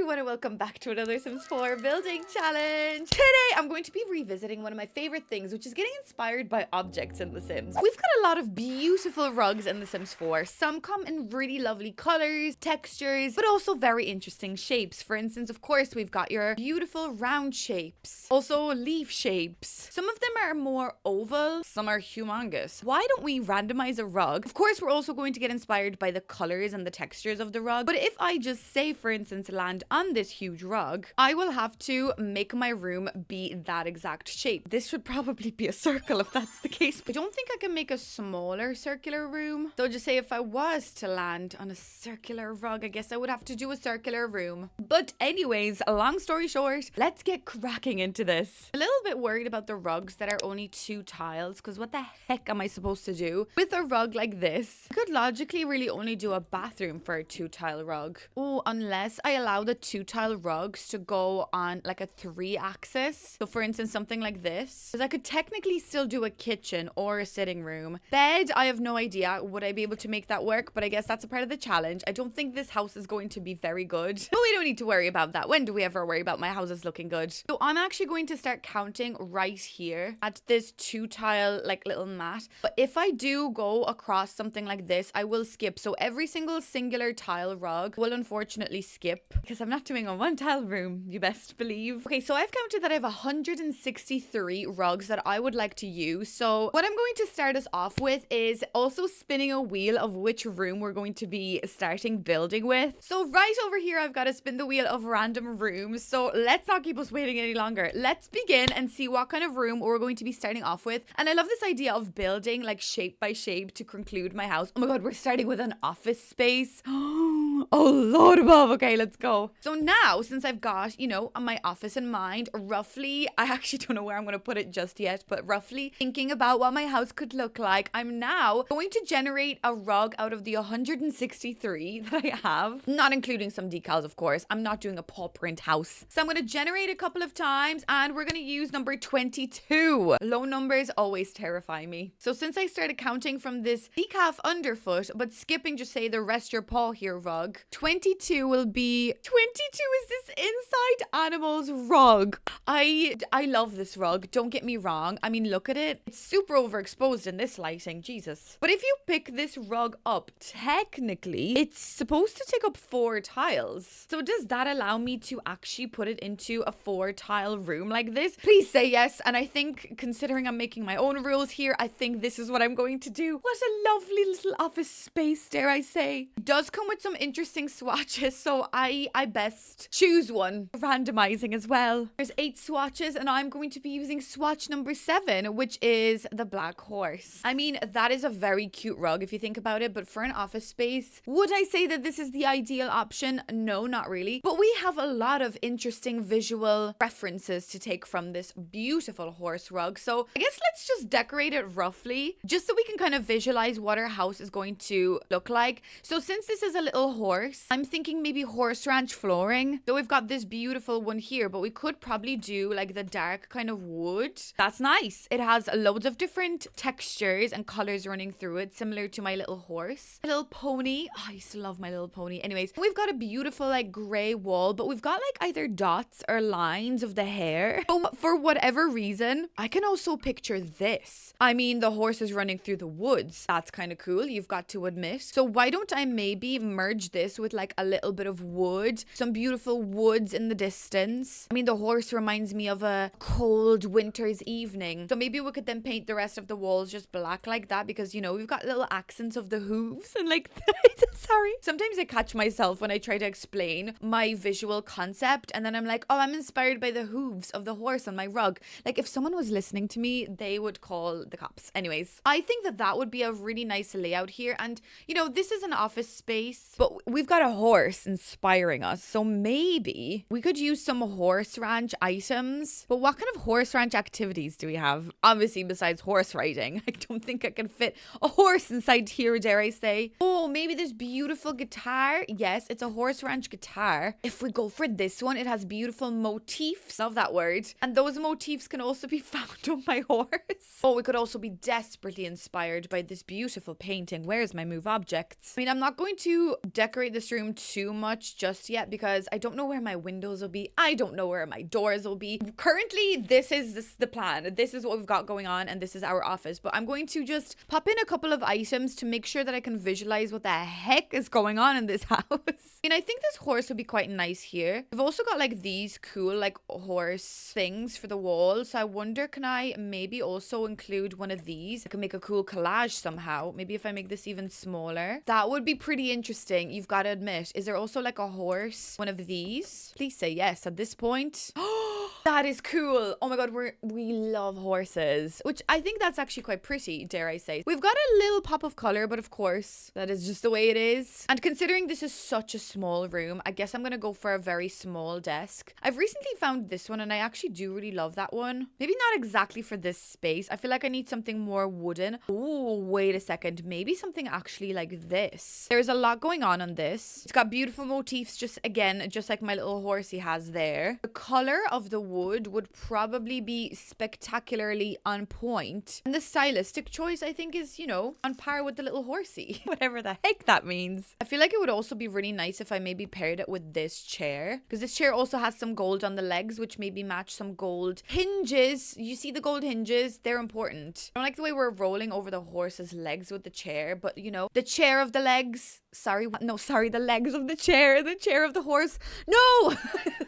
everyone and welcome back to another Sims 4 building challenge. Today I'm going to be revisiting one of my favorite things, which is getting inspired by objects in The Sims. We've got a lot of beautiful rugs in The Sims 4. Some come in really lovely colors, textures, but also very interesting shapes. For instance, of course, we've got your beautiful round shapes, also leaf shapes. Some of them are more oval, some are humongous. Why don't we randomize a rug? Of course, we're also going to get inspired by the colors and the textures of the rug, but if I just say, for instance, land on this huge rug, I will have to make my room be that exact shape. This should probably be a circle if that's the case. I don't think I can make a smaller circular room. So just say if I was to land on a circular rug, I guess I would have to do a circular room. But anyways, long story short, let's get cracking into this. A little bit worried about the rugs that are only 2 tiles, because what the heck am I supposed to do with a rug like this? I could logically really only do a bathroom for a 2-tile rug. Oh, unless I allow the 2-tile rugs to go on like a 3-axis. So for instance, something like this. Because I could technically still do a kitchen or a sitting room. Bed, I have no idea. Would I be able to make that work? But I guess that's a part of the challenge. I don't think this house is going to be very good. But we don't need to worry about that. When do we ever worry about my houses looking good? So I'm actually going to start counting right here at this 2-tile like little mat. But if I do go across something like this, I will skip. So every single singular tile rug will unfortunately skip because I'm not doing a 1-tile room, you best believe. Okay, so I've counted that I have 163 rugs that I would like to use. So what I'm going to start us off with is also spinning a wheel of which room we're going to be starting building with. So right over here, I've got to spin the wheel of random rooms. So let's not keep us waiting any longer. Let's begin and see what kind of room we're going to be starting off with. And I love this idea of building like shape by shape to conclude my house. Oh my God, we're starting with an office space. Oh Lord above. Okay, let's go. So now, since I've got, you know, my office in mind, roughly, I actually don't know where I'm going to put it just yet, but roughly thinking about what my house could look like, I'm now going to generate a rug out of the 163 that I have, not including some decals, of course. I'm not doing a paw print house. So I'm going to generate a couple of times and we're going to use number 22. Low numbers always terrify me. So since I started counting from this decaf underfoot, but skipping just say the rest your paw here rug, 22 will be 22 is this inside animals rug. I love this rug, don't get me wrong. I mean, look at it. It's super overexposed in this lighting, Jesus. But if you pick this rug up, technically it's supposed to take up 4 tiles. So does that allow me to actually put it into a 4-tile room like this? Please say yes. And I think, considering I'm making my own rules here, I think this is what I'm going to do. What a lovely little office space, dare I say. It does come with some interesting swatches, so I best choose one. Randomizing as well. There's 8 swatches and I'm going to be using swatch number 7, which is the black horse. I mean, that is a very cute rug if you think about it, but for an office space, would I say that this is the ideal option? No, not really. But we have a lot of interesting visual references to take from this beautiful horse rug. So I guess let's just decorate it roughly, just so we can kind of visualize what our house is going to look like. So since this is a little horse, I'm thinking maybe horse ranch flooring. So we've got this beautiful one here, but we could probably do like the dark kind of wood. That's nice. It has loads of different textures and colors running through it, similar to my little horse. My little pony. Oh, I used to love my little pony. Anyways, we've got a beautiful like gray wall, but we've got like either dots or lines of the hair. So for whatever reason, I can also picture this. I mean, the horse is running through the woods. That's kind of cool, you've got to admit. So why don't I maybe merge this with like a little bit of wood, some beautiful woods in the distance. I mean, the horse reminds me of a cold winter's evening. So maybe we could then paint the rest of the walls just black like that, because, you know, we've got little accents of the hooves and like, sorry. Sometimes I catch myself when I try to explain my visual concept and then I'm like, oh, I'm inspired by the hooves of the horse on my rug. Like if someone was listening to me, they would call the cops. Anyways, I think that that would be a really nice layout here. And, you know, this is an office space, but we've got a horse inspiring us. So maybe we could use some horse ranch items. But what kind of horse ranch activities do we have? Obviously, besides horse riding. I don't think I can fit a horse inside here, dare I say. Oh, maybe this beautiful guitar. Yes, it's a horse ranch guitar. If we go for this one, it has beautiful motifs. Love that word. And those motifs can also be found on my horse. Oh, we could also be desperately inspired by this beautiful painting. Where's my move objects? I mean, I'm not going to decorate this room too much just yet because I don't know where my windows will be. I don't know where my doors will be. Currently, this is the plan. This is what we've got going on, and this is our office. But I'm going to just pop in a couple of items to make sure that I can visualize what the heck is going on in this house. And I think this horse would be quite nice here. We've also got like these cool like horse things for the wall. So I wonder, can I maybe also include one of these? I can make a cool collage somehow. Maybe if I make this even smaller. That would be pretty interesting. You've got to admit. Is there also like a horse? One of these? Please say yes at this point. That is cool. Oh my god, we love horses, which I think that's actually quite pretty, dare I say. We've got a little pop of color, but of course, that is just the way it is. And considering this is such a small room, I guess I'm going to go for a very small desk. I've recently found this one, and I actually do really love that one. Maybe not exactly for this space. I feel like I need something more wooden. Oh, wait a second. Maybe something actually like this. There's a lot going on this. It's got beautiful motifs, just again, just like my little horsey has there. The color of the wood would probably be spectacularly on point. And the stylistic choice, I think, is, you know, on par with the little horsey. Whatever the heck that means. I feel like it would also be really nice if I maybe paired it with this chair. Because this chair also has some gold on the legs, which maybe match some gold hinges. You see the gold hinges? They're important. I don't like the way we're rolling over the horse's legs with the chair. But, you know, the chair of the legs. Sorry, no, sorry, the legs of the chair of the horse. No!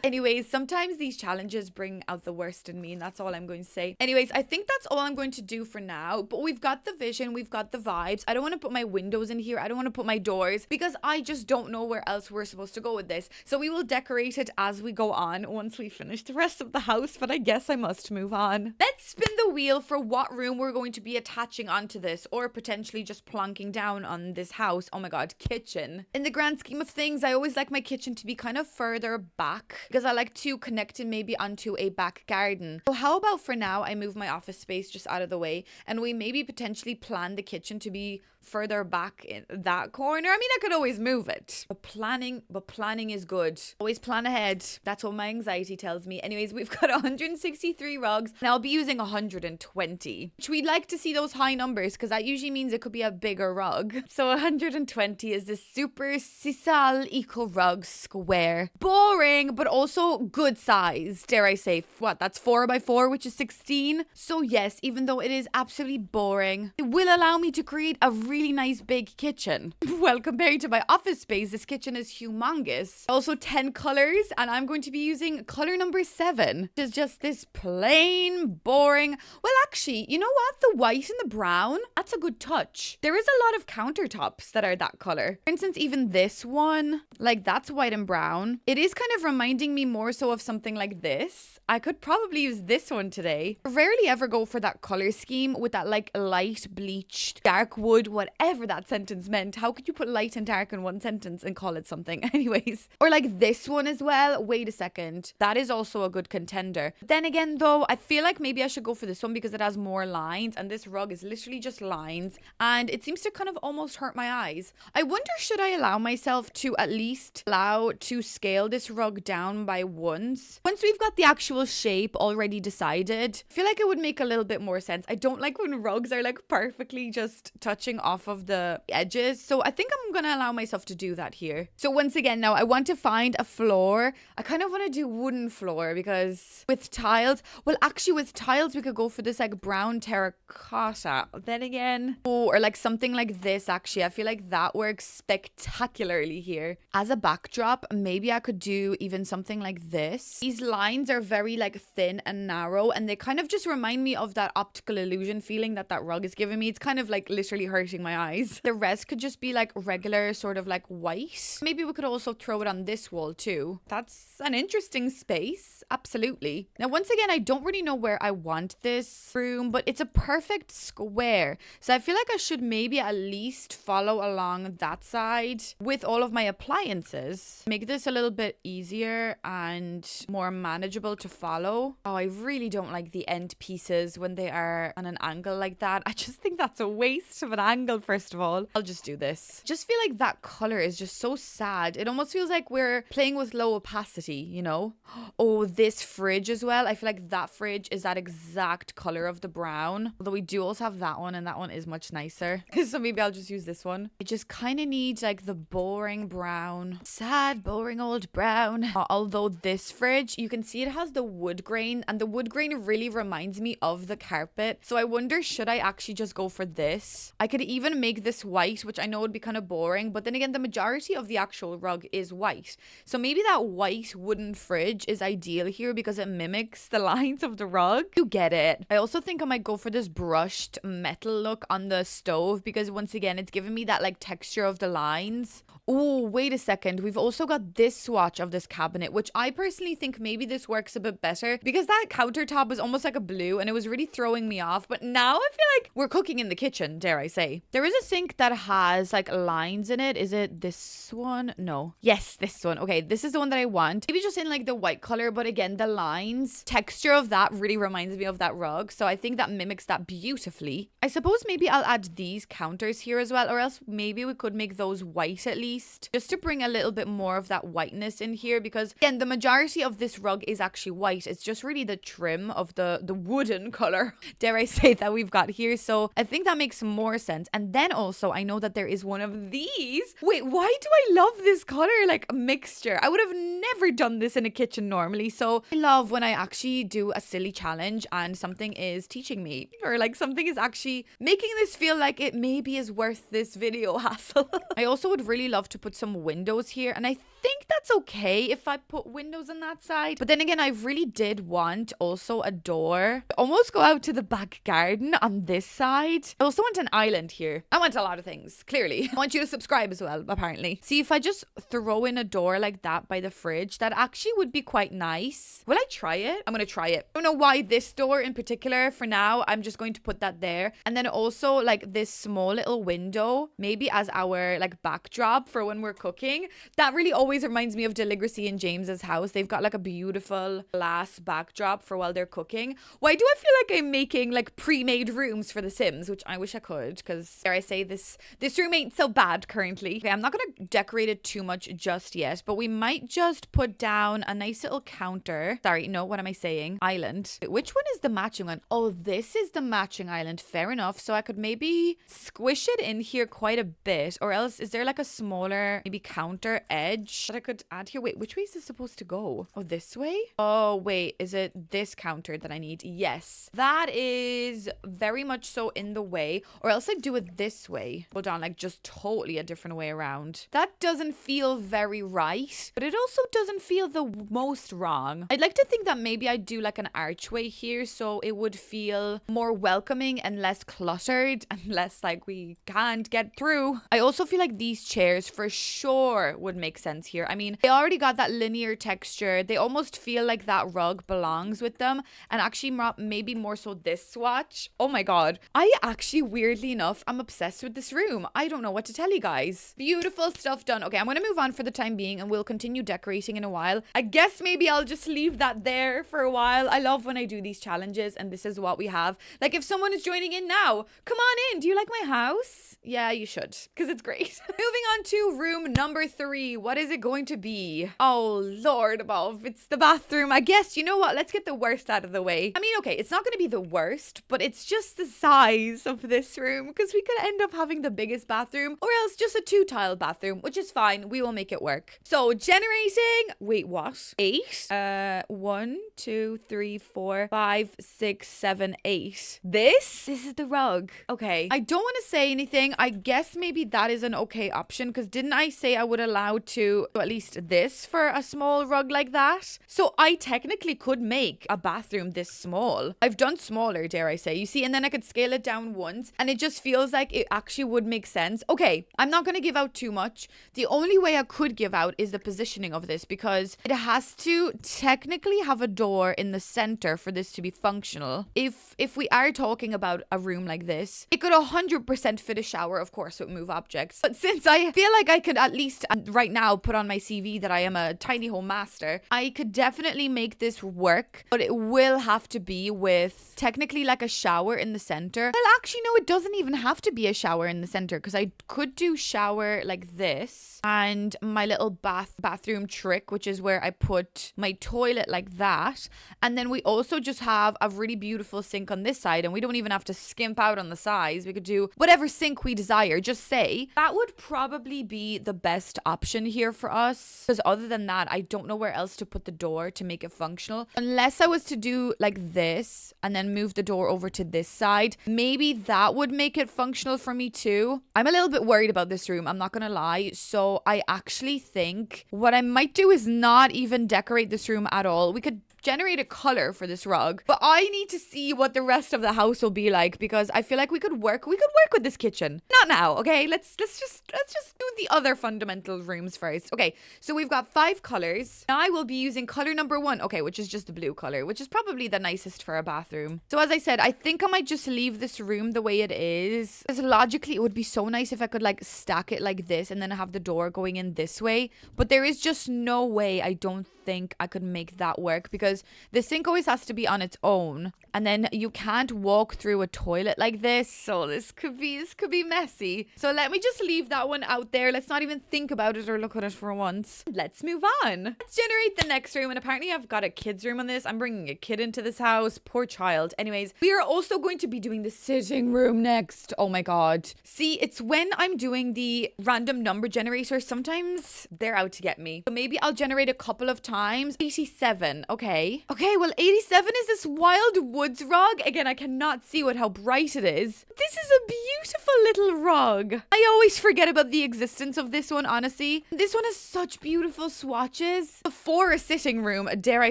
Anyways, sometimes these challenges bring out the worst in me, and that's all I'm going to say. Anyways, I think that's all I'm going to do for now, but we've got the vision, we've got the vibes. I don't want to put my windows in here. I don't want to put my doors because I just don't know where else we're supposed to go with this. So we will decorate it as we go on once we finish the rest of the house, but I guess I must move on. Let's spin the wheel for what room we're going to be attaching onto this, or potentially just plonking down on this house. Oh my god, kitchen. In the grand scheme of things, I always like my kitchen to be kind of further back because I like to connect it maybe onto a back garden. So how about for now I move my office space just out of the way, and we maybe potentially plan the kitchen to be further back in that corner. I mean, I could always move it, but planning is good. Always plan ahead. That's what my anxiety tells me. Anyways, we've got 163 rugs, and I'll be using 120, which we'd like to see those high numbers because that usually means it could be a bigger rug. So 120 is this super sisal eco rug square. Boring, but also good size. Dare I say, what? That's 4x4, which is 16. So yes, even though it is absolutely boring, it will allow me to create a really nice big kitchen. Well, compared to my office space, this kitchen is humongous. Also 10 colors, and I'm going to be using color number 7, which is just this plain boring. Well, actually, you know what? The white and the brown, that's a good touch. There is a lot of countertops that are that color. For instance, even this one, like that's white and brown. It is kind of reminding me more so of something like this. I could probably use this one today. I rarely ever go for that color scheme with that like light bleached dark wood, whatever that sentence meant. How could you put light and dark in one sentence and call it something? Anyways, or like this one as well. Wait a second. That is also a good contender. Then again though, I feel like maybe I should go for this one because it has more lines, and this rug is literally just lines, and it seems to kind of almost hurt my eyes. I wonder, should I allow myself to at least to scale this rug down by once we've got the actual shape already decided? I feel like it would make a little bit more sense. I don't like when rugs are like perfectly just touching off of the edges, so I think I'm gonna allow myself to do that here. So once again, now I want to find a floor. I kind of want to do wooden floor because with tiles, well actually with tiles we could go for this like brown terracotta. Then again, or like something like this. Actually, I feel like that works spectacularly here. As a backdrop, maybe I could do even something like this. These lines are very like thin and narrow, and they kind of just remind me of that optical illusion feeling that rug is giving me. It's kind of like literally hurting my eyes. The rest could just be like regular sort of like white. Maybe we could also throw it on this wall too. That's an interesting space. Absolutely. Now once again, I don't really know where I want this room, but it's a perfect square, so I feel like I should maybe at least follow along that side with all of my appliances. Make this a little bit easier and more manageable to follow. Oh, I really don't like the end pieces when they are on an angle like that. I just think that's a waste of an angle. angle, first of all. I'll just do this. Just feel like that color is just so sad. It almost feels like we're playing with low opacity, you know? Oh, this fridge as well. I feel like that fridge is that exact color of the brown. Although we do also have that one, and that one is much nicer. So maybe I'll just use this one. It just kind of needs like the boring brown. Sad, boring old brown. Although this fridge, you can see it has the wood grain, and the wood grain really reminds me of the carpet. So I wonder, should I actually just go for this? I could even make this white, which I know would be kind of boring, but then again, the majority of the actual rug is white. So maybe that white wooden fridge is ideal here because it mimics the lines of the rug. You get it. I also think I might go for this brushed metal look on the stove because once again, it's giving me that like texture of the lines. Oh, wait a second. We've also got this swatch of this cabinet, which I personally think maybe this works a bit better because that countertop was almost like a blue and it was really throwing me off. But now I feel like we're cooking in the kitchen, dare I say. There is a sink that has like lines in it. Is it this one? No. Yes, this one. Okay, this is the one that I want. Maybe just in like the white color, but again, the lines, texture of that really reminds me of that rug. So I think that mimics that beautifully. I suppose maybe I'll add these counters here as well, or else maybe we could make those white at least. Just to bring a little bit more of that whiteness in here because again the majority of this rug is actually white. It's just really the trim of the wooden color, dare I say, that we've got here. So I think that makes more sense. And then also I know that there is one of these. Wait, why do I love this color like mixture? I would have never done this in a kitchen normally. So I love when I actually do a silly challenge and something is teaching me or like something is actually making this feel like it maybe is worth this video hassle. I also would really love to put some windows here, and I think that's okay if I put windows on that side. But then again, I really did want also a door. Almost go out to the back garden on this side. I also want an island here. I want a lot of things, clearly. I want you to subscribe as well, apparently. See, if I just throw in a door like that by the fridge, that actually would be quite nice. Will I try it? I'm gonna try it. I don't know why this door in particular. For now, I'm just going to put that there. And then also like this small little window, maybe as our like backdrop for when we're cooking. That really always reminds me of Deligracy and James's house. They've got like a beautiful glass backdrop for while they're cooking. Why do I feel like I'm making like pre-made rooms for The Sims, which I wish I could, because dare I say this room ain't so bad currently. Okay, I'm not gonna decorate it too much just yet, but we might just put down a nice little counter. Sorry, no, what am I saying? Island. Which one is the matching one? Oh, this is the matching island. Fair enough. So I could maybe squish it in here quite a bit, or else is there like a smaller maybe counter edge that I could add here? Wait, which way is this supposed to go? Oh, this way? Oh, wait, is it this counter that I need? Yes, that is very much so in the way, or else I do it this way. Hold on, like just totally a different way around. That doesn't feel very right, but it also doesn't feel the most wrong. I'd like to think that maybe I do like an archway here so it would feel more welcoming and less cluttered and less like we can't get through. I also feel like these chairs for sure would make sense here. I mean, they already got that linear texture. They almost feel like that rug belongs with them, and actually maybe more so this swatch. Oh my god, I actually weirdly enough I'm obsessed with this room. I don't know what to tell you guys. Beautiful stuff done. Okay, I'm gonna move on for the time being and we'll continue decorating in a while. I guess maybe I'll just leave that there for a while. I love when I do these challenges and this is what we have. Like if someone is joining in now, come on in. Do you like my house? Yeah, you should, because it's great. Moving on to room number 3. What is it going to be? Oh, Lord above. It's the bathroom. I guess, you know what? Let's get the worst out of the way. I mean, okay, it's not going to be the worst, but it's just the size of this room, because we could end up having the biggest bathroom, or else just a 2-tile bathroom, which is fine. We will make it work. So, generating... Wait, what? 8? 1, 2, 3, 4, 5, 6, 7, 8. This is the rug. Okay. I don't want to say anything. I guess maybe that is an okay option, because didn't I say I would allow to at least this for a small rug like that? So I technically could make a bathroom this small. I've done smaller, dare I say, you see, and then I could scale it down once, and it just feels like it actually would make sense. Okay, I'm not going to give out too much. The only way I could give out is the positioning of this, because it has to technically have a door in the center for this to be functional. If we are talking about a room like this, it could 100% fit a shower, of course, with move objects. But since I feel like I could at least right now put put on my CV that I am a tiny home master, I could definitely make this work, but it will have to be with technically like a shower in the center. Well, actually, no, it doesn't even have to be a shower in the center, because I could do shower like this and my little bathroom trick, which is where I put my toilet like that. And then we also just have a really beautiful sink on this side, and we don't even have to skimp out on the size. We could do whatever sink we desire. Just say that would probably be the best option here for us, because other than that, I don't know where else to put the door to make it functional, unless I was to do like this and then move the door over to this side. Maybe that would make it functional for me too. I'm a little bit worried about this room, I'm not gonna lie. So I actually think what I might do is not even decorate this room at all. We could generate a color for this rug, but I need to see what the rest of the house will be like, because I feel like we could work with this kitchen. Not now, okay? Let's just do the other fundamental rooms first. Okay, so we've got 5 colors. I will be using color number 1, okay, which is just the blue color, which is probably the nicest for a bathroom. So as I said, I think I might just leave this room the way it is, because logically it would be so nice if I could like stack it like this and then have the door going in this way, but there is just no way, I don't think I could make that work, because the sink always has to be on its own, and then you can't walk through a toilet like this, so this could be messy. So let me just leave that one out there. Let's not even think about it or look at it for once. Let's move on. Let's generate the next room, and apparently I've got a kid's room on this. I'm bringing a kid into this house, poor child. Anyways, we are also going to be doing the sitting room next. Oh my god. See, it's when I'm doing the random number generator, sometimes they're out to get me. So maybe I'll generate a couple of times. 87, okay, well 87 is this wild woods rug. Again, I cannot see how bright it is. This is a beautiful little rug. I always forget about the existence of this one, honestly. This one has such beautiful swatches. For a sitting room, dare I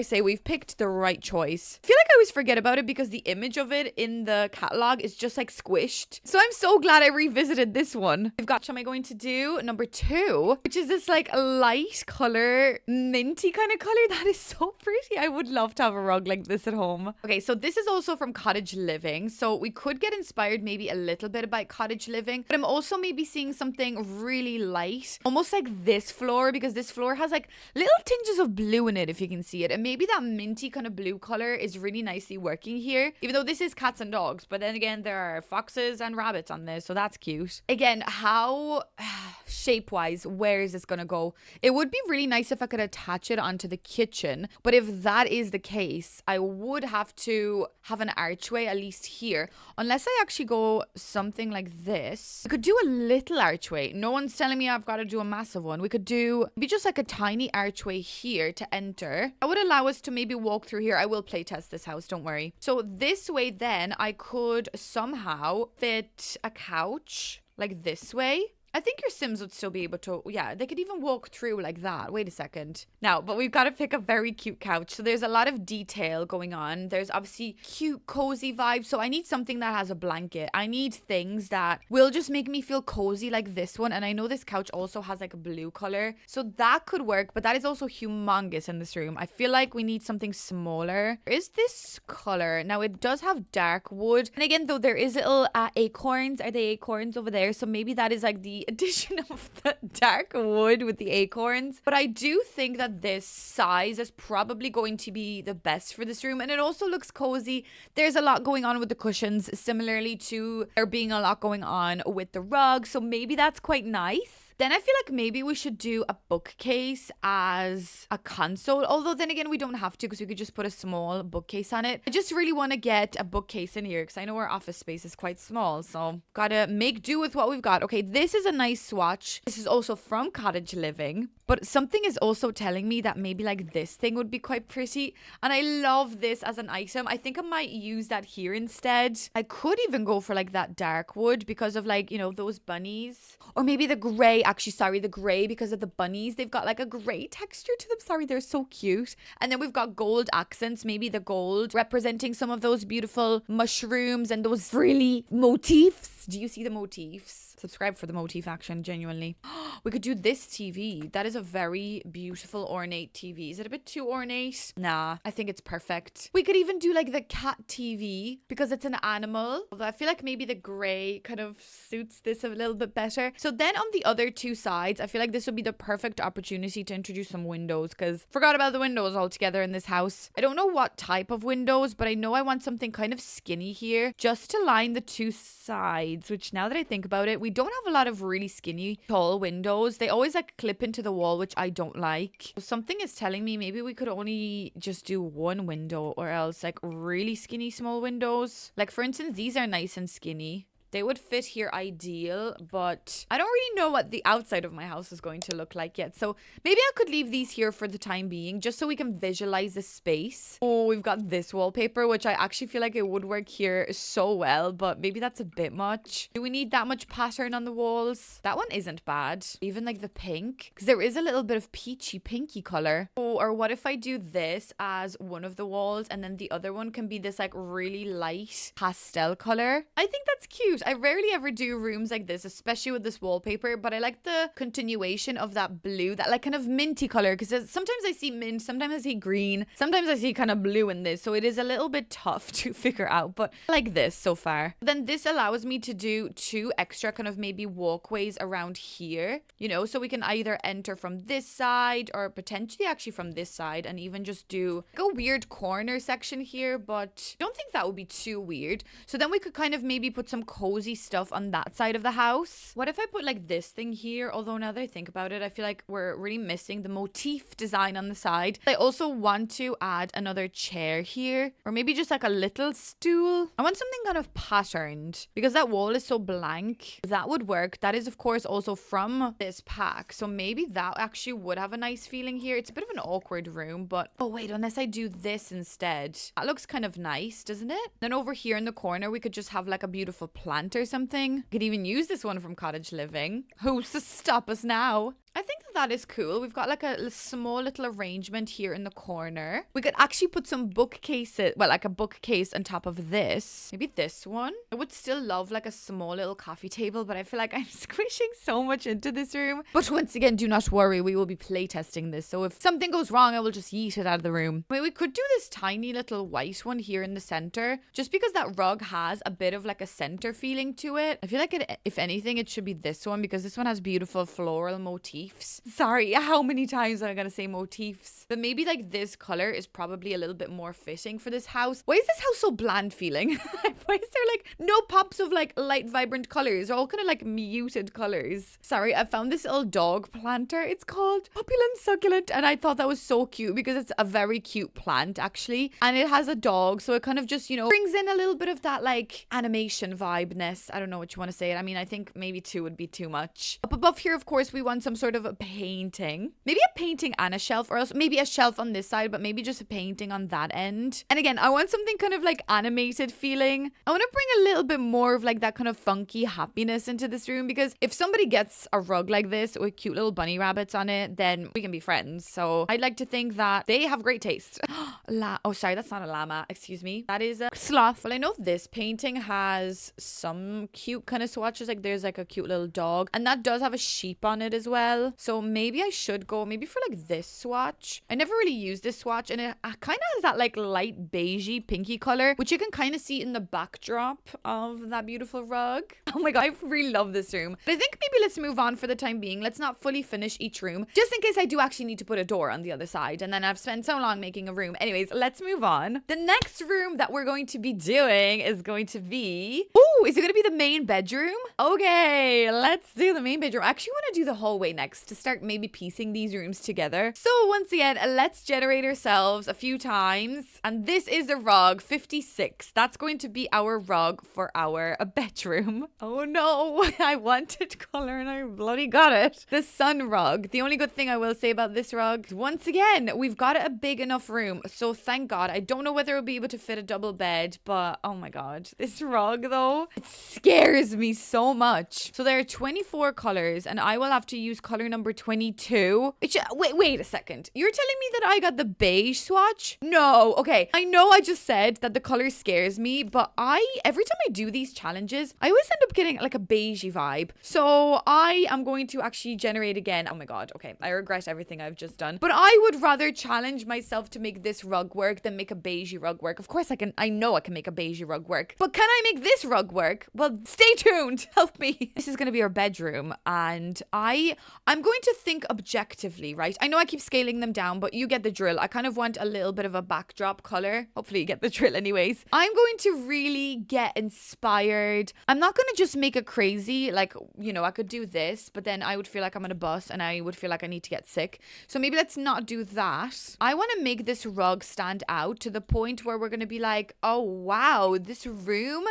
say, we've picked the right choice. I feel like I always forget about it because the image of it in the catalog is just like squished. So I'm so glad I revisited this one. We've got, what am I going to do? Number 2, which is this like light color, minty kind of color. That is so pretty. I would love to have a rug like this at home. Okay, so this is also from Cottage Living. So we could get inspired maybe a little bit by Cottage Living, but I'm also maybe seeing something really light, almost like this floor, because this floor has like little tinges of blue in it, if you can see it. And maybe that minty kind of blue color is really nicely working here, even though this is cats and dogs. But then again, there are foxes and rabbits on this, so that's cute. Again, how shape-wise, where is this gonna go? It would be really nice if I could attach it onto the kitchen, but if that is the case, I would have to have an archway at least here, unless I actually go something like this. We could do a little archway. No one's telling me I've got to do a massive one. We could do maybe just like a tiny archway here to enter. That would allow us to maybe walk through here. I will play test this house, don't worry. So this way then I could somehow fit a couch like this way. I think your Sims would still be able to, yeah, they could even walk through like that. Wait a second. Now, but we've got to pick a very cute couch. So there's a lot of detail going on. There's obviously cute, cozy vibes. So I need something that has a blanket. I need things that will just make me feel cozy like this one. And I know this couch also has like a blue color. So that could work, but that is also humongous in this room. I feel like we need something smaller. There is this color. Now it does have dark wood. And again, though, there is little acorns. Are they acorns over there? So maybe that is like the addition of the dark wood with the acorns. But I do think that this size is probably going to be the best for this room, and it also looks cozy. There's a lot going on with the cushions, similarly to there being a lot going on with the rug, so maybe that's quite nice. Then I feel like maybe we should do a bookcase as a console. Although then again, we don't have to, because we could just put a small bookcase on it. I just really want to get a bookcase in here because I know our office space is quite small. So gotta make do with what we've got. Okay, this is a nice swatch. This is also from Cottage Living. But something is also telling me that maybe like this thing would be quite pretty. And I love this as an item. I think I might use that here instead. I could even go for like that dark wood because of like, you know, those bunnies. Or maybe the gray. Actually, sorry, the gray because of the bunnies. They've got like a gray texture to them. Sorry, they're so cute. And then we've got gold accents. Maybe the gold representing some of those beautiful mushrooms and those frilly motifs. Do you see the motifs? Subscribe for the motif action, genuinely. We could do this TV. That is a very beautiful ornate TV. Is it a bit too ornate? Nah, I think it's perfect. We could even do like the cat TV because it's an animal. Although I feel like maybe the gray kind of suits this a little bit better. So then on the other two sides, I feel like this would be the perfect opportunity to introduce some windows because forgot about the windows altogether in this house. I don't know what type of windows, but I know I want something kind of skinny here just to line the two sides, which now that I think about it, we don't have a lot of really skinny tall windows. They always like clip into the wall, which I don't like. Something is telling me maybe we could only just do one window or else like really skinny small windows. Like for instance, these are nice and skinny. They would fit here ideal, but I don't really know what the outside of my house is going to look like yet. So maybe I could leave these here for the time being, just so we can visualize the space. Oh, we've got this wallpaper, which I actually feel like it would work here so well, but maybe that's a bit much. Do we need that much pattern on the walls? That one isn't bad. Even like the pink, because there is a little bit of peachy pinky color. Oh, or what if I do this as one of the walls and then the other one can be this like really light pastel color? I think that's cute. I rarely ever do rooms like this, especially with this wallpaper, but I like the continuation of that blue, that like kind of minty color, because sometimes I see mint, sometimes I see green, sometimes I see kind of blue in this, so it is a little bit tough to figure out, but I like this so far. Then this allows me to do two extra kind of maybe walkways around here, you know, so we can either enter from this side or potentially actually from this side and even just do like a weird corner section here, but I don't think that would be too weird. So then we could kind of maybe put some cozy stuff on that side of the house. What if I put like this thing here? Although now that I think about it, I feel like we're really missing the motif design on the side. I also want to add another chair here, or maybe just like a little stool. I want something kind of patterned because that wall is so blank. That would work. That is of course also from this pack, so maybe that actually would have a nice feeling here. It's a bit of an awkward room, but oh wait, unless I do this instead. That looks kind of nice, doesn't it? Then over here in the corner we could just have like a beautiful plant or something. Could even use this one from Cottage Living. Who's to stop us now? I think that is cool. We've got like a small little arrangement here in the corner. We could actually put some bookcases, well, like a bookcase on top of this. Maybe this one. I would still love like a small little coffee table, but I feel like I'm squishing so much into this room. But once again, do not worry. We will be playtesting this. So if something goes wrong, I will just yeet it out of the room. I mean, we could do this tiny little white one here in the center, just because that rug has a bit of like a center feeling to it. I feel like it, if anything, it should be this one because this one has beautiful floral motifs. Sorry, how many times am I gonna say motifs? But maybe like this color is probably a little bit more fitting for this house. Why is this house so bland feeling? Why is there like no pops of like light vibrant colors? They're all kind of like muted colors. Sorry, I found this little dog planter. It's called Opulent Succulent, and I thought that was so cute because it's a very cute plant actually, and it has a dog, so it kind of just, you know, brings in a little bit of that like animation vibeness. I don't know what you want to say. I mean, I think maybe two would be too much. Up above here, of course, we want some sort of a painting. Maybe a painting and a shelf, or else maybe a shelf on this side, but maybe just a painting on that end. And again, I want something kind of like animated feeling. I want to bring a little bit more of like that kind of funky happiness into this room, because if somebody gets a rug like this with cute little bunny rabbits on it, then we can be friends. So I'd like to think that they have great taste. Oh, sorry, that's not a llama. Excuse me. That is a sloth. Well, I know this painting has some cute kind of swatches. Like there's like a cute little dog, and that does have a sheep on it as well. So maybe I should go maybe for like this swatch. I never really used this swatch, and it kind of has that like light beigey pinky color, which you can kind of see in the backdrop of that beautiful rug. Oh my god, I really love this room. But I think maybe let's move on for the time being. Let's not fully finish each room, just in case I do actually need to put a door on the other side, and then I've spent so long making a room. Anyways, let's move on. The next room that we're going to be doing is going to be... Oh, is it going to be the main bedroom? Okay, let's do the main bedroom. I actually want to do the hallway next to start maybe piecing these rooms together. So once again, let's generate ourselves a few times. And this is the rug 56. That's going to be our rug for our bedroom. Oh no, I wanted color and I bloody got it. The sun rug. The only good thing I will say about this rug, once again, we've got a big enough room. So So thank God. I don't know whether it'll be able to fit a double bed, but oh my God, this rug though, it scares me so much. So there are 24 colors and I will have to use color number 22. Wait a second. You're telling me that I got the beige swatch? No. Okay. I know I just said that the color scares me, but every time I do these challenges, I always end up getting like a beigey vibe. So I am going to actually generate again. Oh my God. Okay. I regret everything I've just done, but I would rather challenge myself to make this rug work than make a beigey rug work. Of course I know I can make a beigey rug work, but can I make this rug work? Well, stay tuned. Help me. This is going to be our bedroom and I'm going to think objectively, right? I know I keep scaling them down, but you get the drill. I kind of want a little bit of a backdrop color. Hopefully you get the drill anyways. I'm going to really get inspired. I'm not going to just make it crazy. Like, you know, I could do this, but then I would feel like I'm on a bus and I would feel like I need to get sick. So maybe let's not do that. I want to make this rug stand out to the point where we're going to be like, oh wow, this room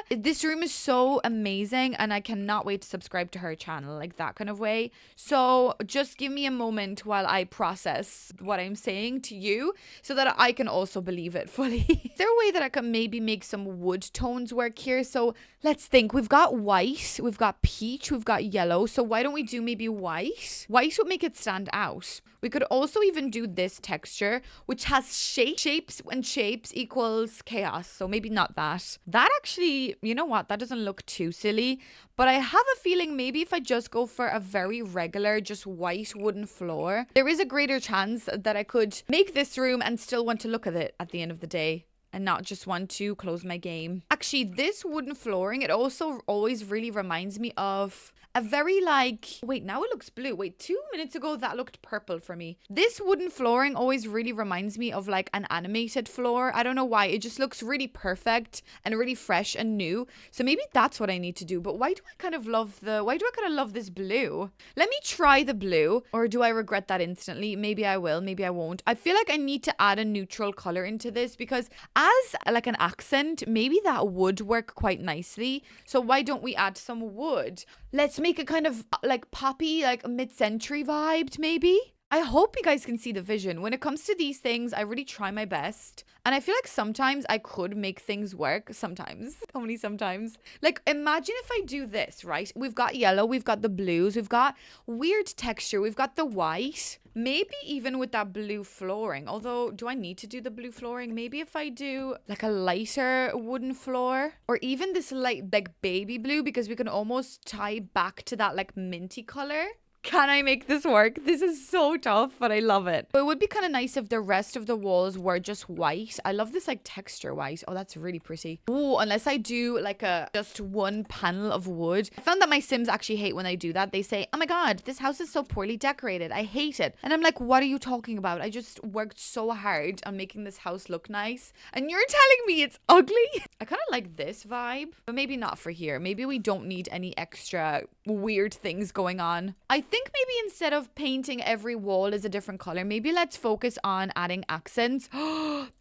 is so amazing and I cannot wait to subscribe to her channel, like that kind of way. So just give me a moment while I process what I'm saying to you so that I can also believe it fully. Is there a way that I can maybe make some wood tones work here? So let's think. We've got white, we've got peach, we've got yellow. So why don't we do maybe white? White would make it stand out. We could also even do this texture, which has shapes, and shapes equals chaos. So maybe not that. That actually, you know what? That doesn't look too silly. But I have a feeling maybe if I just go for a very regular, just white wooden floor, there is a greater chance that I could make this room and still want to look at it at the end of the day. And not just want to close my game. Actually, this wooden flooring, it also always really reminds me of a very wait, now it looks blue. Wait, 2 minutes ago that looked purple for me. This wooden flooring always really reminds me of like an animated floor. I don't know why. It just looks really perfect and really fresh and new. So maybe that's what I need to do. But why do I kind of love this blue? Let me try the blue. Or do I regret that instantly? Maybe I will, maybe I won't. I feel like I need to add a neutral color into this because as like an accent, maybe that would work quite nicely. So why don't we add some wood? Let's make it kind of like poppy, like mid-century vibed maybe. I hope you guys can see the vision. When it comes to these things, I really try my best. And I feel like sometimes I could make things work. Sometimes. Only sometimes. Like, imagine if I do this, right? We've got yellow, we've got the blues, we've got weird texture, we've got the white. Maybe even with that blue flooring. Although, do I need to do the blue flooring? Maybe if I do like a lighter wooden floor. Or even this light, like baby blue, because we can almost tie back to that like minty color. Can I make this work? This is so tough, but I love it. But it would be kind of nice if the rest of the walls were just white. I love this like texture white. Oh, that's really pretty. Oh, unless I do like just one panel of wood. I found that my Sims actually hate when I do that. They say, oh my God, this house is so poorly decorated. I hate it. And I'm like, what are you talking about? I just worked so hard on making this house look nice. And you're telling me it's ugly? I kind of like this vibe, but maybe not for here. Maybe we don't need any extra weird things going on. I think maybe instead of painting every wall as a different color, maybe let's focus on adding accents.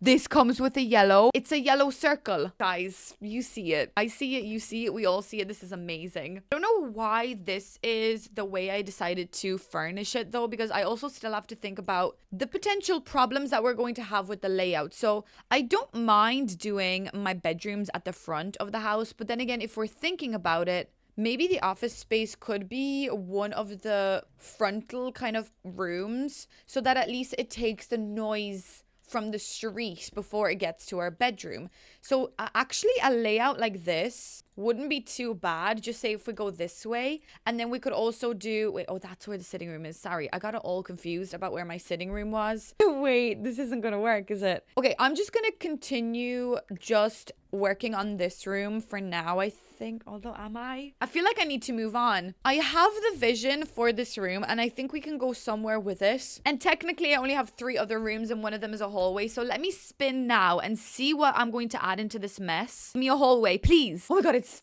This comes with a yellow. It's a yellow circle. Guys, you see it. I see it. You see it. We all see it. This is amazing. I don't know why this is the way I decided to furnish it though, because I also still have to think about the potential problems that we're going to have with the layout. So I don't mind doing my bedrooms at the front of the house, but then again, if we're thinking about it, maybe the office space could be one of the frontal kind of rooms so that at least it takes the noise from the street before it gets to our bedroom. So actually a layout like this wouldn't be too bad. Just say if we go this way, and then we could also do, wait, oh, that's where the sitting room is. Sorry, I got it all confused about where my sitting room was. Wait, this isn't gonna work, is it? Okay, I'm just gonna continue just working on this room for now, I think. Although, am I feel like I need to move on. I have the vision for this room and I think we can go somewhere with it. And technically I only have 3 other rooms and one of them is a hallway. So let me spin now and see what I'm going to add into this mess. Give me a hallway, please. Oh my God, it's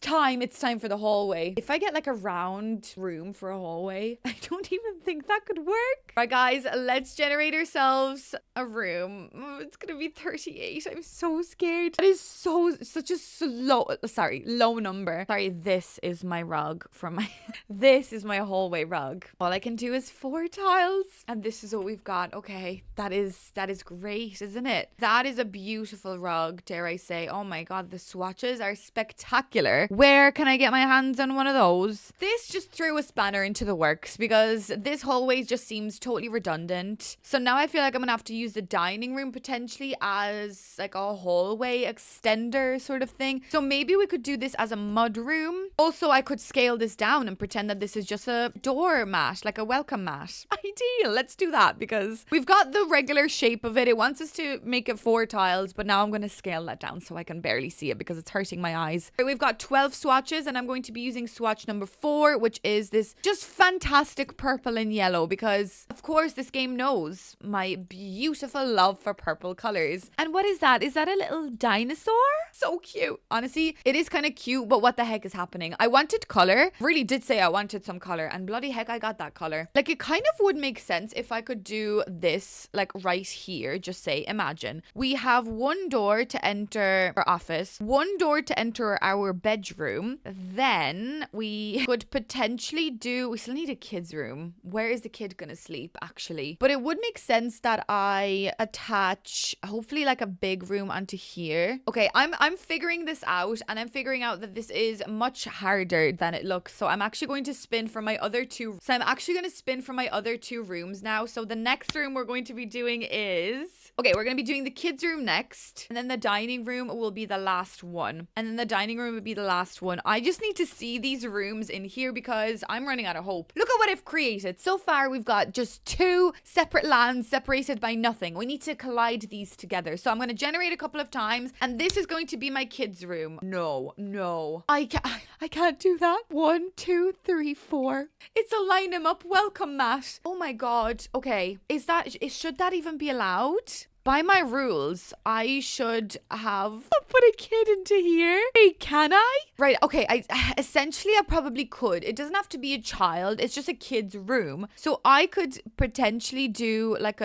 time for the hallway. If I get like a round room for a hallway, I don't even think that could work. Right, guys, let's generate ourselves a room. It's gonna be 38. I'm so scared. That is such a low number. Sorry, this is my rug from my this is my hallway rug. All I can do is 4 tiles, and this is what we've got. Okay, that is great, isn't it? That is a beautiful rug, dare I say. Oh my god, the swatches are spectacular. Where can I get my hands on one of those? This just threw a spanner into the works because this hallway just seems totally redundant. So now I feel like I'm gonna have to use the dining room potentially as like a hallway extender sort of thing. So maybe we could do this as a mud room. Also, I could scale this down and pretend that this is just a door mat, like a welcome mat. Ideal. Let's do that because we've got the regular shape of it. It wants us to make it 4 tiles, but now I'm going to scale that down so I can barely see it because it's hurting my eyes. We've got 12 swatches, and I'm going to be using swatch number 4, which is this just fantastic purple and yellow because, of course, this game knows my beautiful love for purple colors. And what is that? Is that a little dinosaur? So cute. Honestly, it is kind of cute, but what the heck is happening? I wanted color. Really did say I wanted some color, and bloody heck, I got that color. Like, it kind of would make sense if I could do this, like, right here. Just say, imagine we have one door to enter our office, one door to enter our bedroom. Then we could potentially we still need a kid's room. Where is the kid gonna sleep, actually? But it would make sense that I attach, hopefully, like a big room onto here. Okay, I'm figuring this out, and I'm figuring out that this is much harder than it looks. So I'm actually going to spin for my other two. So I'm actually going to spin for my other 2 rooms now. So the next room we're going to be doing is, okay, we're going to be doing the kids' room next, and then the dining room will be the last one, and then the dining room will be the last one. I just need to see these rooms in here because I'm running out of hope. Look at what I've created. So far, we've got just 2 separate lands separated by nothing. We need to collide these together. So I'm going to generate a couple of times, and this is going to be my kids' room. No. I can't do that. 1, 2, 3, 4. It's a line 'em up welcome mat. Oh my god. Okay. Should that even be allowed? By my rules, I should have put a kid into here. Hey, can I? Right, okay, essentially I probably could. It doesn't have to be a child. It's just a kid's room. So I could potentially do like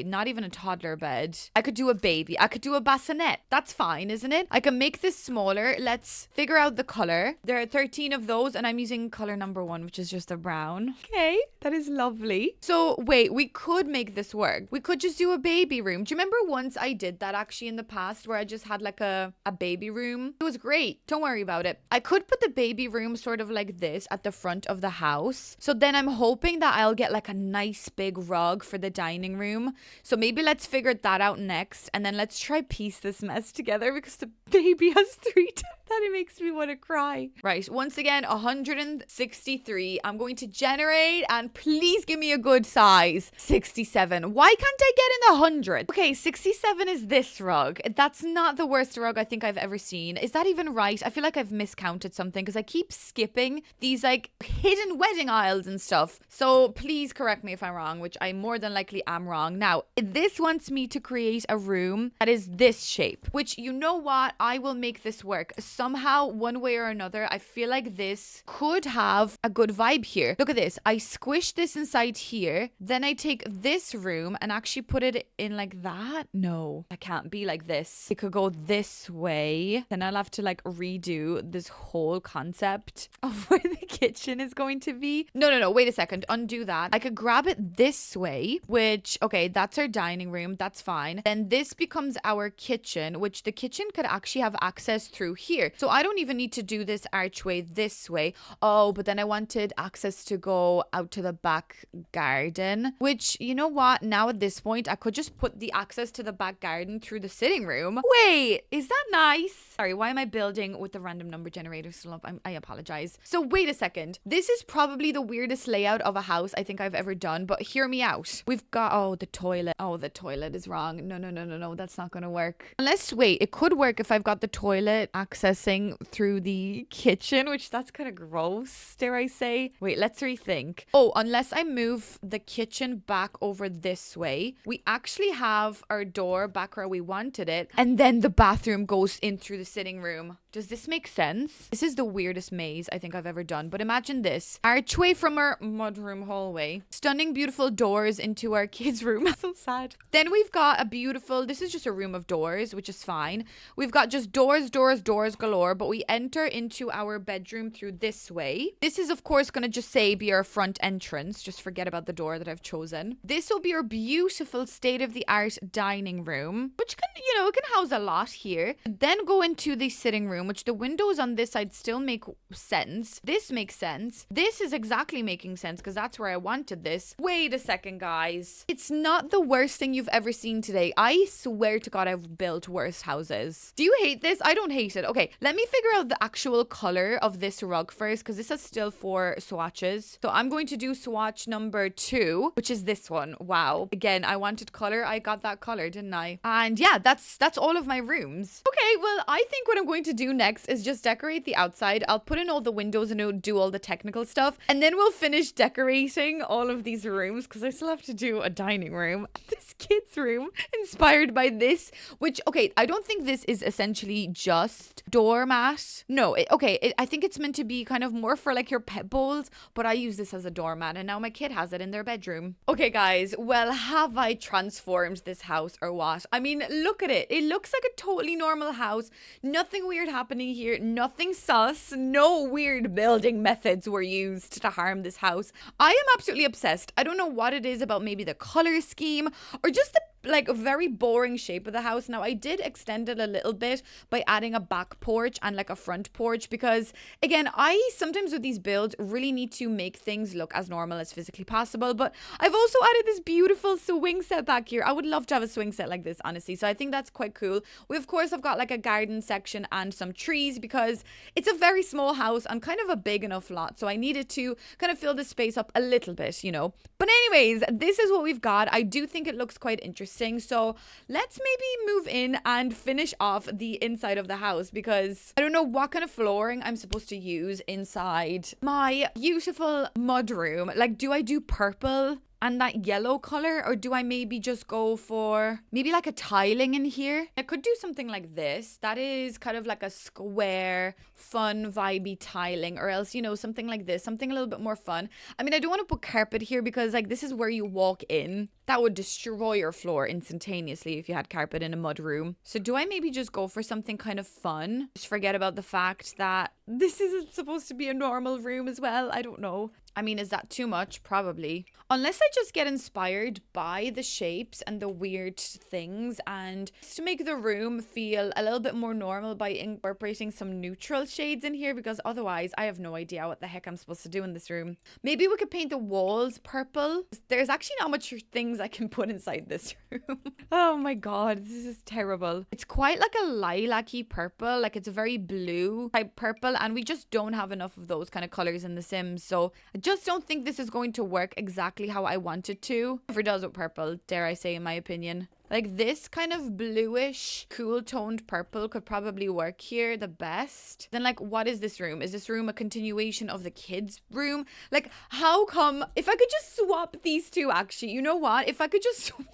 not even a toddler bed. I could do a baby. I could do a bassinet. That's fine, isn't it? I can make this smaller. Let's figure out the color. There are 13 of those, and I'm using color number 1, which is just a brown. Okay, that is lovely. So wait, we could make this work. We could just do a baby room. Do you remember once I did that actually in the past where I just had like a baby room? It was great. Don't worry about it. I could put the baby room sort of like this at the front of the house. So then I'm hoping that I'll get like a nice big rug for the dining room. So maybe let's figure that out next. And then let's try piece this mess together because the baby has 3 times. That it makes me want to cry. Right, once again, 163. I'm going to generate, and please give me a good size. 67. Why can't I get in the 100? Okay, 67 is this rug. That's not the worst rug I think I've ever seen. Is that even right? I feel like I've miscounted something because I keep skipping these like hidden wedding aisles and stuff. So please correct me if I'm wrong, which I more than likely am wrong. Now, this wants me to create a room that is this shape, which, you know what? I will make this work. Somehow, one way or another, I feel like this could have a good vibe here. Look at this. I squish this inside here. Then I take this room and actually put it in like that. No, I can't be like this. It could go this way. Then I'll have to like redo this whole concept of where the kitchen is going to be. No. Wait a second. Undo that. I could grab it this way, which, okay, that's our dining room. That's fine. Then this becomes our kitchen, which the kitchen could actually have access through here. So I don't even need to do this archway this way. Oh, but then I wanted access to go out to the back garden, which, you know what? Now at this point, I could just put the access to the back garden through the sitting room. Wait, is that nice? Sorry, why am I building with the random number generator still up? I apologize. So wait a second. This is probably the weirdest layout of a house I think I've ever done, but hear me out. We've got, the toilet. Oh, the toilet is wrong. No. That's not going to work. Unless, wait, it could work if I've got the toilet access accessing through the kitchen, which that's kind of gross, dare I say. Wait, let's rethink. Oh, unless I move the kitchen back over this way, we actually have our door back where we wanted it, and then the bathroom goes in through the sitting room. Does this make sense? This is the weirdest maze I think I've ever done, but imagine this. Archway from our mudroom hallway. Stunning, beautiful doors into our kids' room. So sad. Then we've got a beautiful, this is just a room of doors, which is fine. We've got just doors galore, but we enter into our bedroom through this way. This is, of course, going to just say be our front entrance. Just forget about the door that I've chosen. This will be our beautiful state-of-the-art dining room, which can, you know, it can house a lot here. Then go into the sitting room, which the windows on this side still make sense. This makes sense. This is exactly making sense because that's where I wanted this. Wait a second, guys. It's not the worst thing you've ever seen today. I swear to God, I've built worse houses. Do you hate this? I don't hate it. Okay, let me figure out the actual color of this rug first because this is still 4 swatches. So I'm going to do swatch number 2, which is this one. Wow. Again, I wanted color. I got that color, didn't I? And yeah, that's all of my rooms. Okay, well, I think what I'm going to do next is just decorate the outside. I'll put in all the windows and do all the technical stuff. And then we'll finish decorating all of these rooms because I still have to do a dining room. This kid's room inspired by this, which, okay, I don't think this is essentially just doormat. No, I think it's meant to be kind of more for like your pet bowls, but I use this as a doormat and now my kid has it in their bedroom. Okay, guys, well, have I transformed this house or what? I mean, look at it. It looks like a totally normal house. Nothing weird happening here. Nothing sus. No weird building methods were used to harm this house. I am absolutely obsessed. I don't know what it is about maybe the color scheme or just the like a very boring shape of the house. Now I did extend it a little bit by adding a back porch and like a front porch because again, I sometimes with these builds really need to make things look as normal as physically possible, but I've also added this beautiful swing set back here. I would love to have a swing set like this, honestly, so I think that's quite cool. We of course have got like a garden section and some trees because it's a very small house and kind of a big enough lot, so I needed to kind of fill the space up a little bit, you know. But anyways, this is what we've got. I do think it looks quite interesting. So let's maybe move in and finish off the inside of the house because I don't know what kind of flooring I'm supposed to use inside my beautiful mudroom. Like, do I do purple and that yellow color, or do I maybe just go for maybe like a tiling in here? I could do something like this. That is kind of like a square, fun, vibey tiling, or else, you know, something like this, something a little bit more fun. I mean, I don't want to put carpet here because like this is where you walk in. That would destroy your floor instantaneously if you had carpet in a mud room. So do I maybe just go for something kind of fun? Just forget about the fact that this isn't supposed to be a normal room as well. I don't know. I mean, is that too much? Probably. Unless I just get inspired by the shapes and the weird things and just to make the room feel a little bit more normal by incorporating some neutral shades in here because otherwise I have no idea what the heck I'm supposed to do in this room. Maybe we could paint the walls purple. There's actually not much things I can put inside this room. Oh my god, this is terrible. It's quite like a lilac-y purple, like it's a very blue type purple, and we just don't have enough of those kind of colors in The Sims, so I just don't think this is going to work exactly how I want it to. If it does with purple, dare I say, in my opinion. Like this kind of bluish, cool toned purple could probably work here the best. Then like, what is this room? Is this room a continuation of the kids' room? Like, how come, if I could just swap these two actually, you know what? If I could just swap,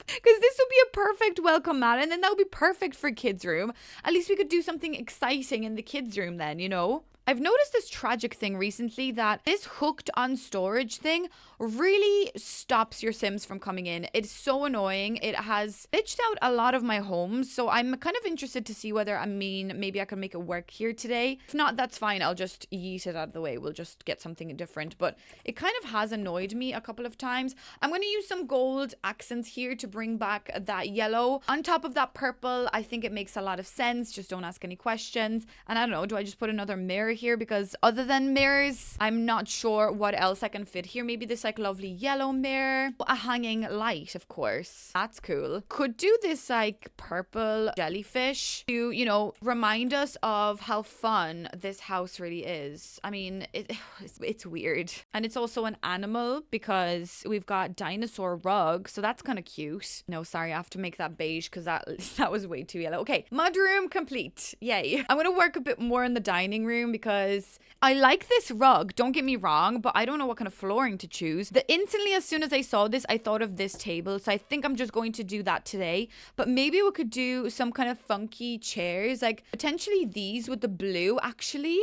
because this would be a perfect welcome mat and then that would be perfect for kids' room. At least we could do something exciting in the kids' room then, you know? I've noticed this tragic thing recently that this hooked on storage thing really stops your Sims from coming in. It's so annoying. It has glitched out a lot of my homes. So I'm kind of interested to see whether, maybe I can make it work here today. If not, that's fine. I'll just yeet it out of the way. We'll just get something different. But it kind of has annoyed me a couple of times. I'm going to use some gold accents here to bring back that yellow. On top of that purple, I think it makes a lot of sense. Just don't ask any questions. And I don't know, do I just put another mirror here because other than mirrors, I'm not sure what else I can fit here. Maybe this like lovely yellow mirror. A hanging light, of course. That's cool. Could do this like purple jellyfish to, you know, remind us of how fun this house really is. I mean, it's weird. And it's also an animal because we've got dinosaur rug. So that's kind of cute. No, sorry, I have to make that beige because that was way too yellow. Okay, mudroom complete. Yay. I'm going to work a bit more in the dining room because I like this rug. Don't get me wrong, but I don't know what kind of flooring to choose. Instantly, as soon as I saw this, I thought of this table. So I think I'm just going to do that today. But maybe we could do some kind of funky chairs, like potentially these with the blue, actually.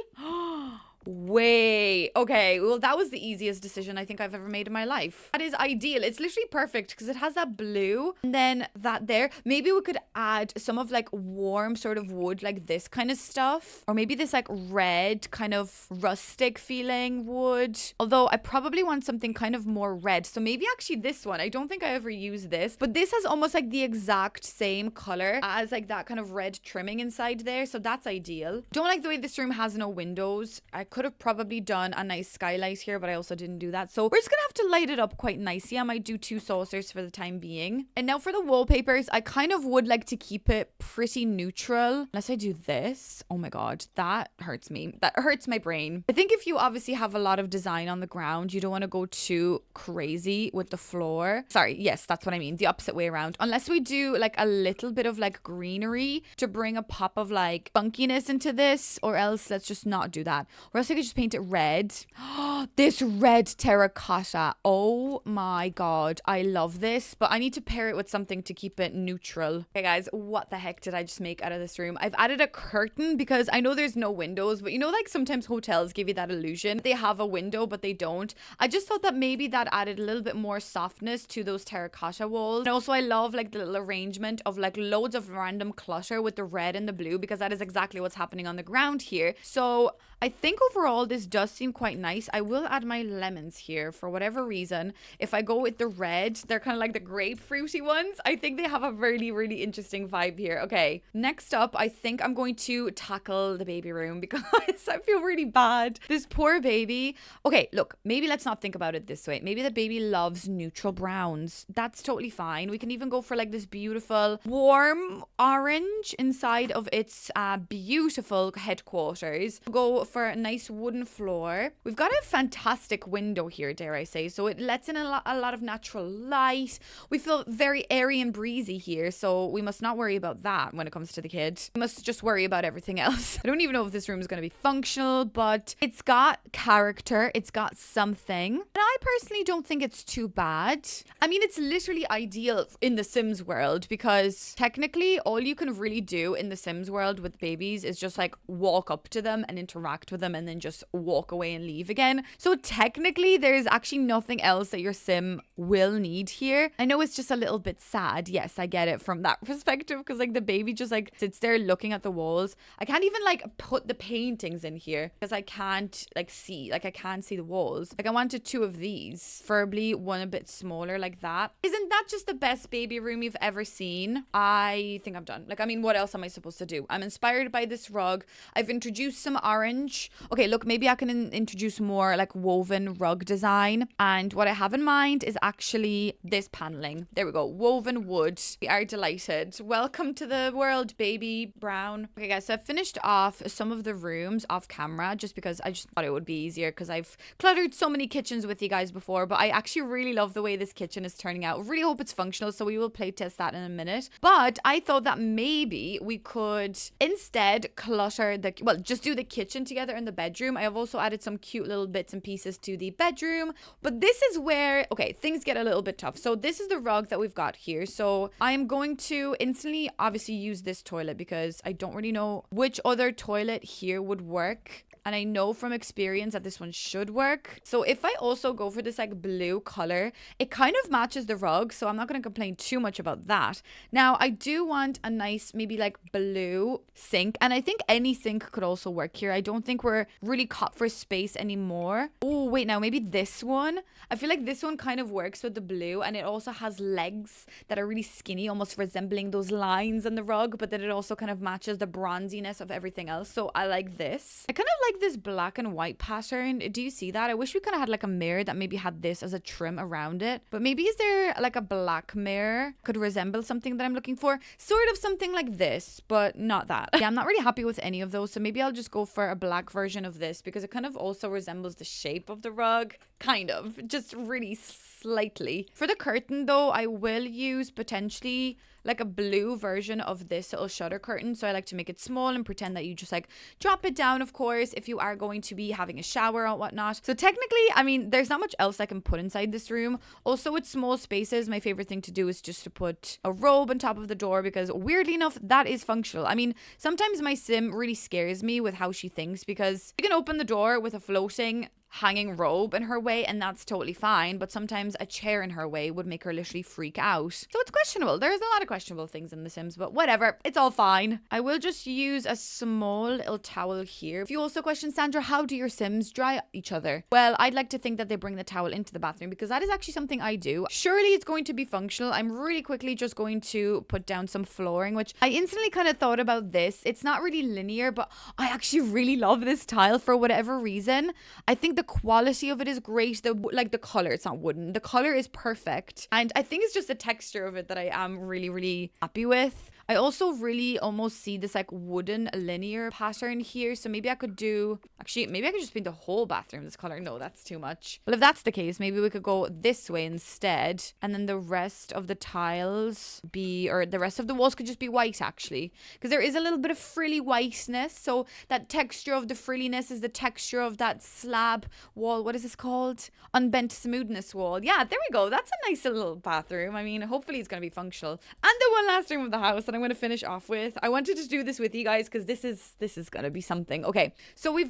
Way. Okay, well, that was the easiest decision I think I've ever made in my life. That is ideal. It's literally perfect because it has that blue and then that there. Maybe we could add some of like warm sort of wood, like this kind of stuff. Or maybe this like red kind of rustic feeling wood. Although I probably want something kind of more red. So maybe actually this one. I don't think I ever used this. But this has almost like the exact same color as like that kind of red trimming inside there. So that's ideal. Don't like the way this room has no windows. I could have probably done a nice skylight here, but I also didn't do that. So we're just gonna have to light it up quite nicely. I might do 2 saucers for the time being. And now for the wallpapers, I kind of would like to keep it pretty neutral. Unless I do this. Oh my god, that hurts me. That hurts my brain. I think if you obviously have a lot of design on the ground, you don't want to go too crazy with the floor. Sorry, yes, that's what I mean. The opposite way around. Unless we do like a little bit of like greenery to bring a pop of like funkiness into this, or else let's just not do that. Or else I could just paint it red. This red terracotta. Oh my god, I love this, but I need to pair it with something to keep it neutral. Okay guys, what the heck did I just make out of this room? I've added a curtain because I know there's no windows, but you know, like sometimes hotels give you that illusion they have a window but they don't. I just thought that maybe that added a little bit more softness to those terracotta walls. And also I love like the little arrangement of like loads of random clutter with the red and the blue, because that is exactly what's happening on the ground here. So I think overall this does seem quite nice. I will add my lemons here for whatever reason. If I go with the red, they're kind of like the grapefruity ones. I think they have a really, really interesting vibe here. Okay, next up, I think I'm going to tackle the baby room because I feel really bad. This poor baby. Okay, look, maybe let's not think about it this way. Maybe the baby loves neutral browns. That's totally fine. We can even go for like this beautiful warm orange inside of its beautiful headquarters. Go for a nice wooden floor. We've got a fantastic window here, dare I say, so it lets in a lot of natural light. We feel very airy and breezy here, so we must not worry about that when it comes to the kid. We must just worry about everything else. I don't even know if this room is going to be functional, but it's got character. It's got something. And I personally don't think it's too bad. I mean, it's literally ideal in the Sims world because technically all you can really do in the Sims world with babies is just like walk up to them and interact with them and then just walk away and leave again. So technically there's actually nothing else that your sim will need here. I know it's just a little bit sad. Yes, I get it from that perspective because like the baby just like sits there looking at the walls. I can't even like put the paintings in here because I can't like see, like I can't see the walls. Like I wanted 2 of these, preferably one a bit smaller like that. Isn't that just the best baby room you've ever seen? I think I'm done. Like, I mean, what else am I supposed to do? I'm inspired by this rug. I've introduced some orange. Okay, look, maybe I can introduce more like woven rug design. And what I have in mind is actually this paneling. There we go. Woven wood. We are delighted. Welcome to the world, baby brown. Okay, guys, so I've finished off some of the rooms off camera just because I just thought it would be easier because I've cluttered so many kitchens with you guys before, but I actually really love the way this kitchen is turning out. Really hope it's functional, so we will play test that in a minute. But I thought that maybe we could instead clutter the, well, just do the kitchen together in the bedroom. I have also added some cute little bits and pieces to the bedroom, but this is where, okay, things get a little bit tough. So this is the rug that we've got here. So I'm going to instantly obviously use this toilet because I don't really know which other toilet here would work. And I know from experience that this one should work. So if I also go for this like blue color, it kind of matches the rug. So I'm not going to complain too much about that. Now, I do want a nice, maybe like blue sink. And I think any sink could also work here. I don't think we're really cut for space anymore. Oh, wait, now maybe this one. I feel like this one kind of works with the blue, and it also has legs that are really skinny, almost resembling those lines on the rug, but then it also kind of matches the bronziness of everything else. So I like this. I kind of like this black and white pattern. Do you see that? I wish we kind of had like a mirror that maybe had this as a trim around it. But maybe is there like a black mirror could resemble something that I'm looking for? Sort of something like this, but not that. Yeah, I'm not really happy with any of those. So maybe I'll just go for a black version of this because it kind of also resembles the shape of the rug. Kind of. Just really slightly. For the curtain though, I will use potentially like a blue version of this little shutter curtain. So I like to make it small and pretend that you just like drop it down, of course, if you are going to be having a shower or whatnot. So technically, I mean, there's not much else I can put inside this room. Also with small spaces, my favorite thing to do is just to put a robe on top of the door because weirdly enough, that is functional. I mean, sometimes my sim really scares me with how she thinks because you can open the door with a floating hanging robe in her way and that's totally fine, but sometimes a chair in her way would make her literally freak out. So it's questionable. There's a lot of questionable things in The Sims, but whatever, it's all fine. I will just use a small little towel here. If you also question, Sandra, how do your Sims dry each other? Well, I'd like to think that they bring the towel into the bathroom because that is actually something I do. Surely it's going to be functional. I'm really quickly just going to put down some flooring, which I instantly kind of thought about this. It's not really linear, but I actually really love this tile for whatever reason. I think the quality of it is great. The color, it's not wooden. The color is perfect. And I think it's just the texture of it that I am really, really happy with. I also really almost see this like wooden linear pattern here. So maybe I could do, actually, maybe I could just paint the whole bathroom this color. No, that's too much. Well, if that's the case, maybe we could go this way instead. And then the rest of the tiles or the rest of the walls could just be white actually. Because there is a little bit of frilly whiteness. So that texture of the frilliness is the texture of that slab wall. What is this called? Unbent smoothness wall. Yeah, there we go. That's a nice little bathroom. I mean, hopefully it's going to be functional. And the one last room of the house that I'm going to finish off with. I wanted to do this with you guys because this is going to be something. Okay, so we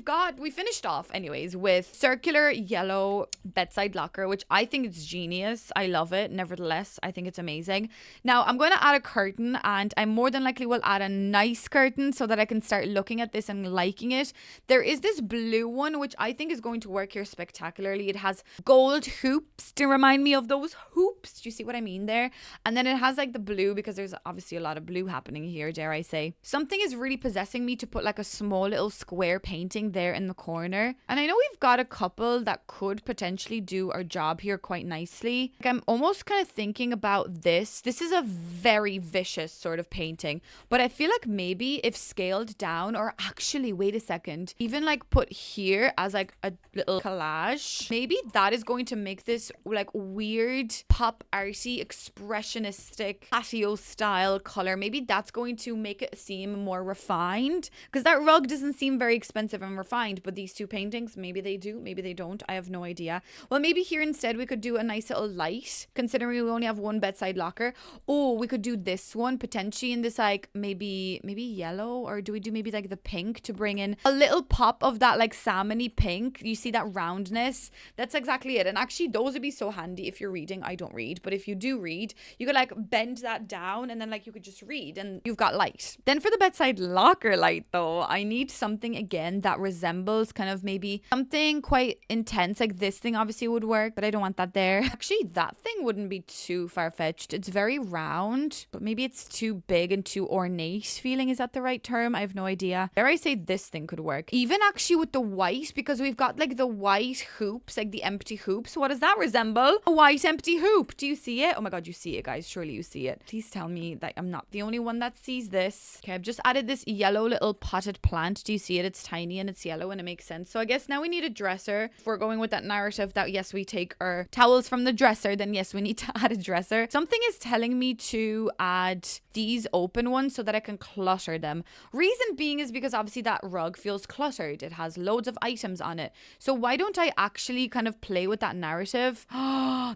finished off anyways with circular yellow bedside locker, which I think is genius. I love it. Nevertheless, I think it's amazing. Now I'm going to add a curtain and I more than likely will add a nice curtain so that I can start looking at this and liking it. There is this blue one, which I think is going to work here spectacularly. It has gold hoops to remind me of those hoops. Do you see what I mean there? And then it has like the blue because there's obviously a lot of blue happening here, dare I say. Something is really possessing me to put like a small little square painting there in the corner. And I know we've got a couple that could potentially do our job here quite nicely. Like I'm almost kind of thinking about this. This is a very vicious sort of painting, but I feel like maybe if scaled down, or actually wait a second, even like put here as like a little collage, maybe that is going to make this like weird pop arty expressionistic patio style color. Maybe that's going to make it seem more refined because that rug doesn't seem very expensive and refined, but these two paintings, maybe they do, maybe they don't. I have no idea. Well, maybe here instead we could do a nice little light considering we only have one bedside locker. Oh, we could do this one potentially in this like maybe yellow, or do we do maybe like the pink to bring in a little pop of that like salmony pink? You see that roundness? That's exactly it. And actually those would be so handy if you're reading. I don't read, but if you do read, you could like bend that down and then like you could just read and you've got light. Then for the bedside locker light though, I need something again that resembles kind of maybe something quite intense. Like this thing obviously would work, but I don't want that there. Actually, that thing wouldn't be too far-fetched. It's very round, but maybe it's too big and too ornate feeling. Is that the right term? I have no idea. Dare I say this thing could work. Even actually with the white, because we've got like the white hoops, like the empty hoops. What does that resemble? A white empty hoop. Do you see it? Oh my god, you see it, guys. Surely you see it. Please tell me that I'm not the only one that sees this. Okay, I've just added this yellow little potted plant. Do you see it? It's tiny and it's yellow and it makes sense. So I guess now we need a dresser. If we're going with that narrative that yes, we take our towels from the dresser, then yes, we need to add a dresser. Something is telling me to add these open ones so that I can clutter them. Reason being is because obviously that rug feels cluttered. It has loads of items on it. So why don't I actually kind of play with that narrative?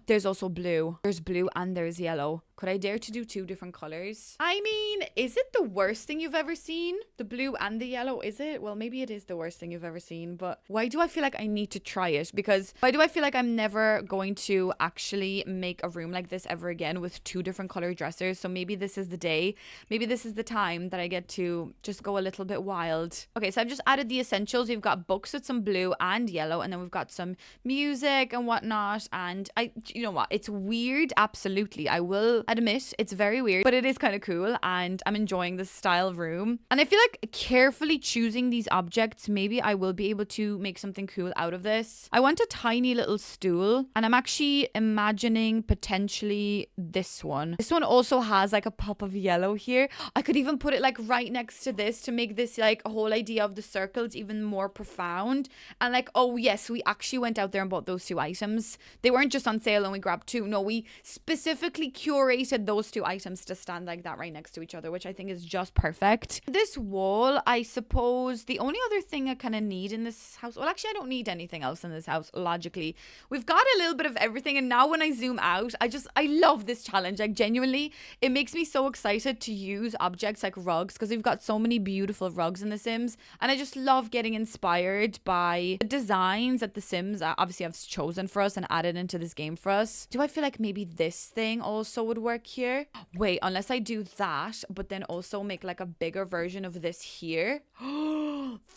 There's also blue. There's blue and there's yellow. Could I dare to do 2 different colors? I mean, is it the worst thing you've ever seen? The blue and the yellow, is it? Well, maybe it is the worst thing you've ever seen, but why do I feel like I need to try it? Because why do I feel like I'm never going to actually make a room like this ever again with 2 different color dressers? So maybe this is the day. Maybe this is the time that I get to just go a little bit wild. Okay, so I've just added the essentials. We've got books with some blue and yellow, and then we've got some music and whatnot. And you know what? It's weird. Absolutely. I will admit it's very weird, but it is kind of cool. And I'm enjoying this style room. And I feel like carefully choosing these objects, maybe I will be able to make something cool out of this. I want a tiny little stool, and I'm actually imagining potentially this one. This one also has like a pop of yellow here. I could even put it like right next to this to make this like a whole idea of the circles even more profound. And like, oh yes, we actually went out there and bought those 2 items. They weren't just on sale and we grabbed 2. No, we specifically curated those 2 items to stand like that right next to each other, which I think is just perfect. This wall, I suppose the only other thing I kind of need in this house, well, actually I don't need anything else in this house logically. We've got a little bit of everything, and now when I zoom out, I love this challenge. Like genuinely, it makes me so excited to use objects like rugs, because we've got so many beautiful rugs in The Sims, and I just love getting inspired by the designs that The Sims obviously have chosen for us and added into this game for us. Do I feel like maybe this thing also would work here? Wait, unless I do that, but then also make like a bigger version of this here.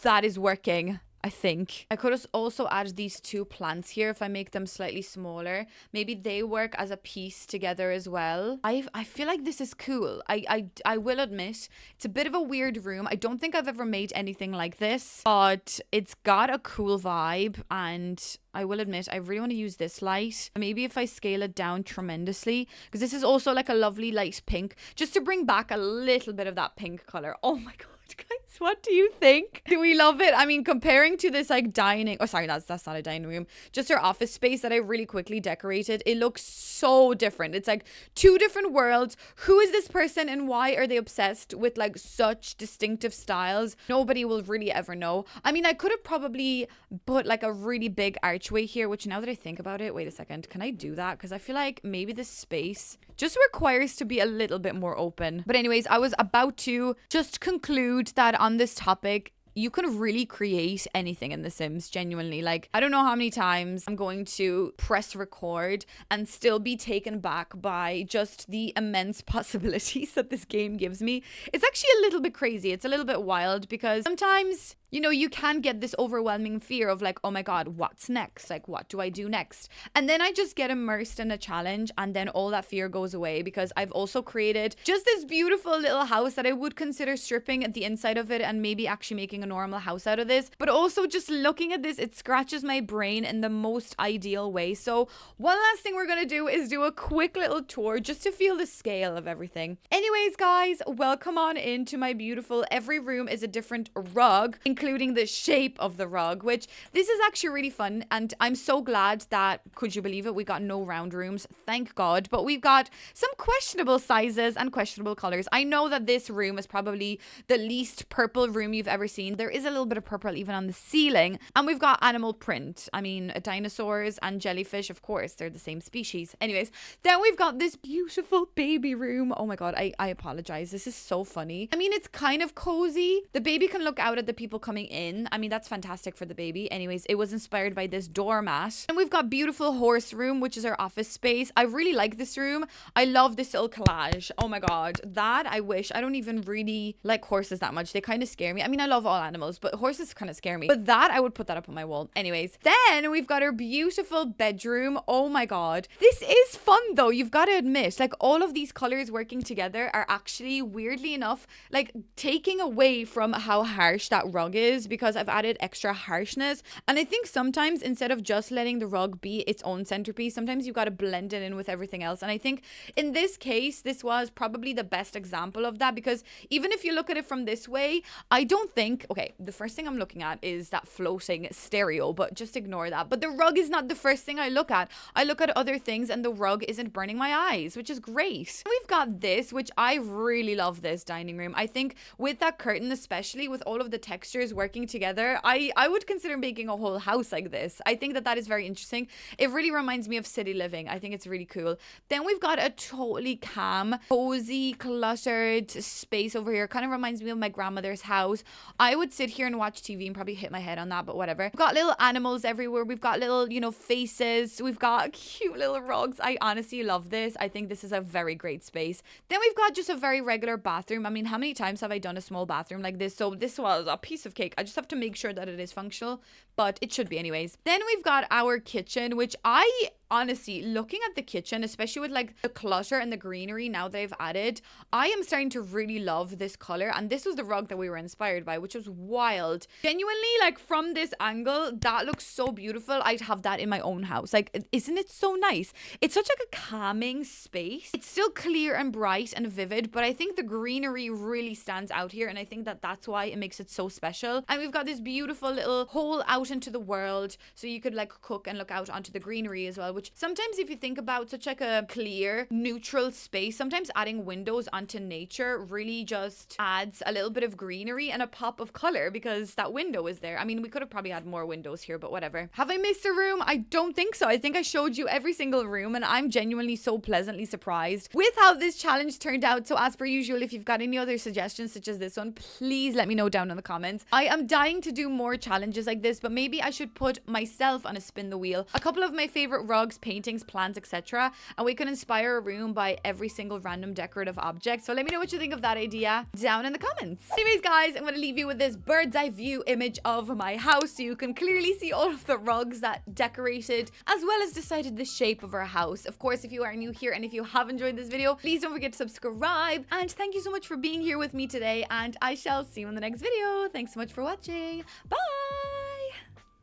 That is working. I think I could also add these 2 plants here if I make them slightly smaller. Maybe they work as a piece together as well. I feel like this is cool. I will admit it's a bit of a weird room. I don't think I've ever made anything like this, but it's got a cool vibe, and I will admit I really want to use this light. Maybe if I scale it down tremendously, because this is also like a lovely light pink, just to bring back a little bit of that pink color. Oh my god. Guys, what do you think? Do we love it? I mean, comparing to this like dining, oh sorry, that's not a dining room, just our office space that I really quickly decorated, it looks so different. It's like 2 different worlds. Who is this person and why are they obsessed with like such distinctive styles? Nobody will really ever know. I mean, I could have probably put like a really big archway here, which now that I think about it, wait a second, can I do that? Because I feel like maybe this space just requires to be a little bit more open. But anyways, I was about to just conclude that on this topic, you can really create anything in The Sims, genuinely. Like, I don't know how many times I'm going to press record and still be taken back by just the immense possibilities that this game gives me. It's actually a little bit crazy. It's a little bit wild, because sometimes, you know, you can get this overwhelming fear of like, oh my god, what's next? Like, what do I do next? And then I just get immersed in a challenge, and then all that fear goes away, because I've also created just this beautiful little house that I would consider stripping at the inside of it and maybe actually making a normal house out of this. But also just looking at this, it scratches my brain in the most ideal way. So one last thing we're gonna do is do a quick little tour just to feel the scale of everything. Anyways, guys, welcome on into my beautiful, every room is a different rug, including the shape of the rug, which this is actually really fun. And I'm so glad that, could you believe it, we got no round rooms, thank god, but we've got some questionable sizes and questionable colors. I know that this room is probably the least purple room you've ever seen. There is a little bit of purple even on the ceiling, and we've got animal print. I mean, dinosaurs and jellyfish, of course, they're the same species. Anyways, then we've got this beautiful baby room. Oh my god, I apologize, this is so funny. I mean, it's kind of cozy. The baby can look out at the people coming in. I mean, that's fantastic for the baby. Anyways, it was inspired by this doormat. And we've got beautiful horse room, which is our office space. I really like this room. I love this little collage. Oh my god, that I wish. I don't even really like horses that much. They kind of scare me. I mean, I love all animals, but horses kind of scare me. But that, I would put that up on my wall. Anyways, then we've got our beautiful bedroom. Oh my god, this is fun though. You've got to admit, like, all of these colors working together are actually, weirdly enough, like taking away from how harsh that rug is, because I've added extra harshness. And I think sometimes, instead of just letting the rug be its own centerpiece, sometimes you got to blend it in with everything else. And I think in this case, this was probably the best example of that, because even if you look at it from this way, I don't think, okay, the first thing I'm looking at is that floating stereo, but just ignore that. But the rug is not the first thing I look at. I look at other things, and the rug isn't burning my eyes, which is great. We've got this, which I really love, this dining room. I think with that curtain, especially with all of the textures colors working together, I would consider making a whole house like this. I think that is very interesting. It really reminds me of city living. I think it's really cool. Then we've got a totally calm, cozy, cluttered space over here. Kind of reminds me of my grandmother's house. I would sit here and watch TV and probably hit my head on that, but whatever. We've got little animals everywhere. We've got little, you know, faces. We've got cute little rugs. I honestly love this. I think this is a very great space. Then we've got just a very regular bathroom. I mean, how many times have I done a small bathroom like this? So this was a piece of cake. I just have to make sure that it is functional, but it should be anyways. Then we've got our kitchen, which I honestly, looking at the kitchen, especially with like the clutter and the greenery now that I've added, I am starting to really love this color. And this was the rug that we were inspired by, which was wild. Genuinely, like from this angle, that looks so beautiful. I'd have that in my own house. Like, isn't it so nice? It's such like a calming space. It's still clear and bright and vivid, but I think the greenery really stands out here. And I think that that's why it makes it so special. And we've got this beautiful little hole out into the world. So you could like cook and look out onto the greenery as well, which sometimes if you think about such like a clear, neutral space, sometimes adding windows onto nature really just adds a little bit of greenery and a pop of color because that window is there. I mean, we could have probably had more windows here, but whatever. Have I missed a room? I don't think so. I think I showed you every single room and I'm genuinely so pleasantly surprised with how this challenge turned out. So as per usual, if you've got any other suggestions such as this one, please let me know down in the comments. I am dying to do more challenges like this, but maybe I should put myself on a spin the wheel. A couple of my favorite rugs, paintings, plants, etc. And we can inspire a room by every single random decorative object. So let me know what you think of that idea down in the comments. Anyways, guys, I'm going to leave you with this bird's eye view image of my house so you can clearly see all of the rugs that decorated as well as decided the shape of our house. Of course, if you are new here and if you have enjoyed this video, please don't forget to subscribe. And thank you so much for being here with me today. And I shall see you in the next video. Thanks so much for watching. Bye!